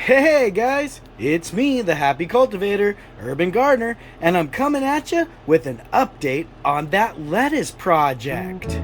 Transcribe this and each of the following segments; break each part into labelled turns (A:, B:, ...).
A: Hey guys, it's me, the Happy Cultivator, Urban Gardener, and I'm coming at you with an update on that lettuce project.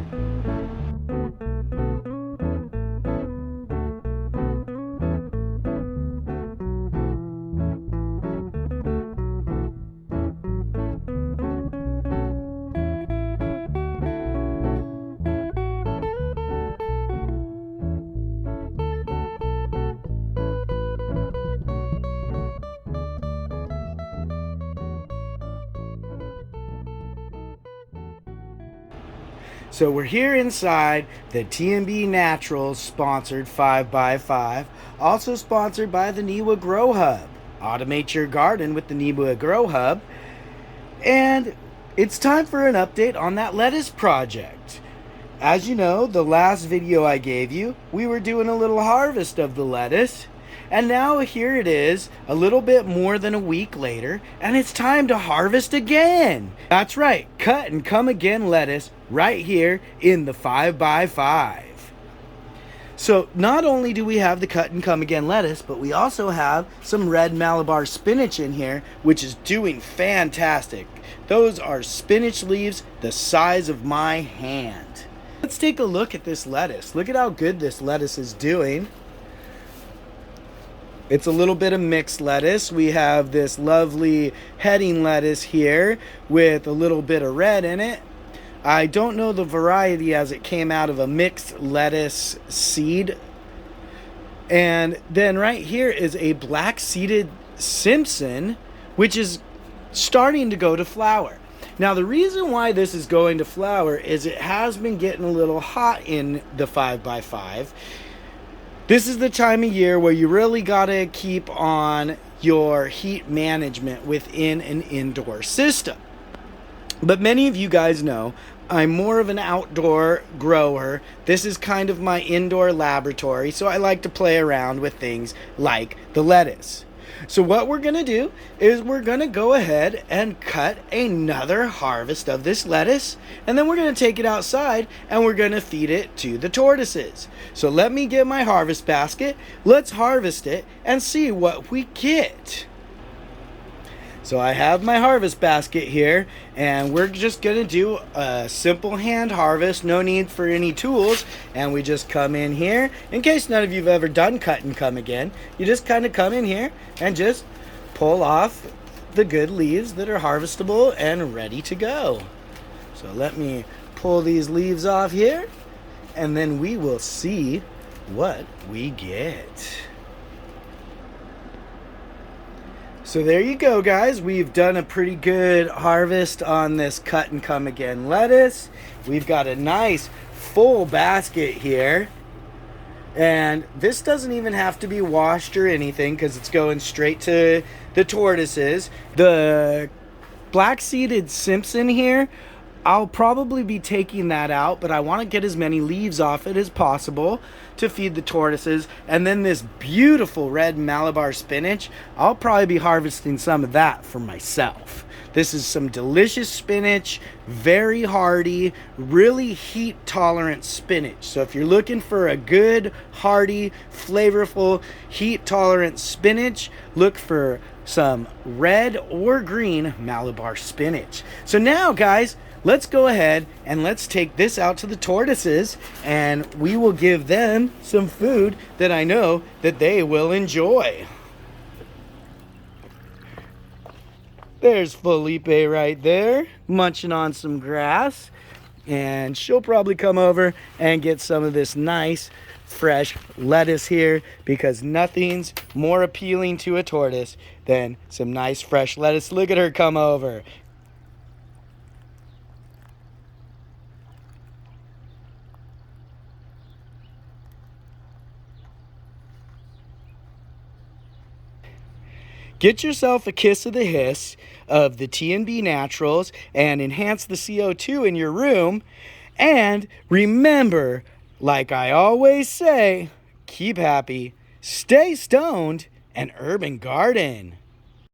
A: So we're here inside the T&B Naturals sponsored 5x5, also sponsored by the Niwa Grow Hub. Automate your garden with the Niwa Grow Hub. And it's time for an update on that lettuce project. As you know, the last video I gave you, we were doing a little harvest of the lettuce. And now here it is, a little bit more than a week later, and it's time to harvest again. That's right, cut and come again lettuce right here in the 5x5. So not only do we have the cut and come again lettuce, but we also have some red Malabar spinach in here, which is doing fantastic. Those are spinach leaves the size of my hand. Let's take a look at this lettuce. Look at how good this lettuce is doing. It's a little bit of mixed lettuce. We have this lovely heading lettuce here with a little bit of red in it. I don't know the variety as it came out of a mixed lettuce seed. And then right here is a black-seeded Simpson, which is starting to go to flower. Now the reason why this is going to flower is it has been getting a little hot in the 5x5. This is the time of year where you really gotta keep on your heat management within an indoor system. But many of you guys know I'm more of an outdoor grower. This is kind of my indoor laboratory, so I like to play around with things like the lettuce. So what we're gonna do is we're gonna go ahead and cut another harvest of this lettuce, and then we're gonna take it outside and we're gonna feed it to the tortoises. So let me get my harvest basket, let's harvest it and see what we get. So I have my harvest basket here, and we're just gonna do a simple hand harvest, no need for any tools, and we just come in here. In case none of you've ever done cut and come again, you just kind of come in here and just pull off the good leaves that are harvestable and ready to go. So let me pull these leaves off here, and then we will see what we get. So there you go, guys. We've done a pretty good harvest on this cut and come again lettuce. We've got a nice full basket here. And this doesn't even have to be washed or anything because it's going straight to the tortoises. The black-seeded Simpson here, I'll probably be taking that out, but I want to get as many leaves off it as possible to feed the tortoises. And then this beautiful red Malabar spinach, I'll probably be harvesting some of that for myself. This is some delicious spinach, very hardy, really heat tolerant spinach. So if you're looking for a good, hearty, flavorful, heat tolerant spinach, look for some red or green Malabar spinach. So now, guys, let's go ahead and let's take this out to the tortoises, and we will give them some food that I know that they will enjoy. There's Felipe right there, munching on some grass, and she'll probably come over and get some of this nice fresh lettuce here, because nothing's more appealing to a tortoise than some nice fresh lettuce. Look at her come over. Get yourself a kiss of the hiss of the T&B Naturals and enhance the CO2 in your room. And remember, like I always say, keep happy, stay stoned, and urban garden.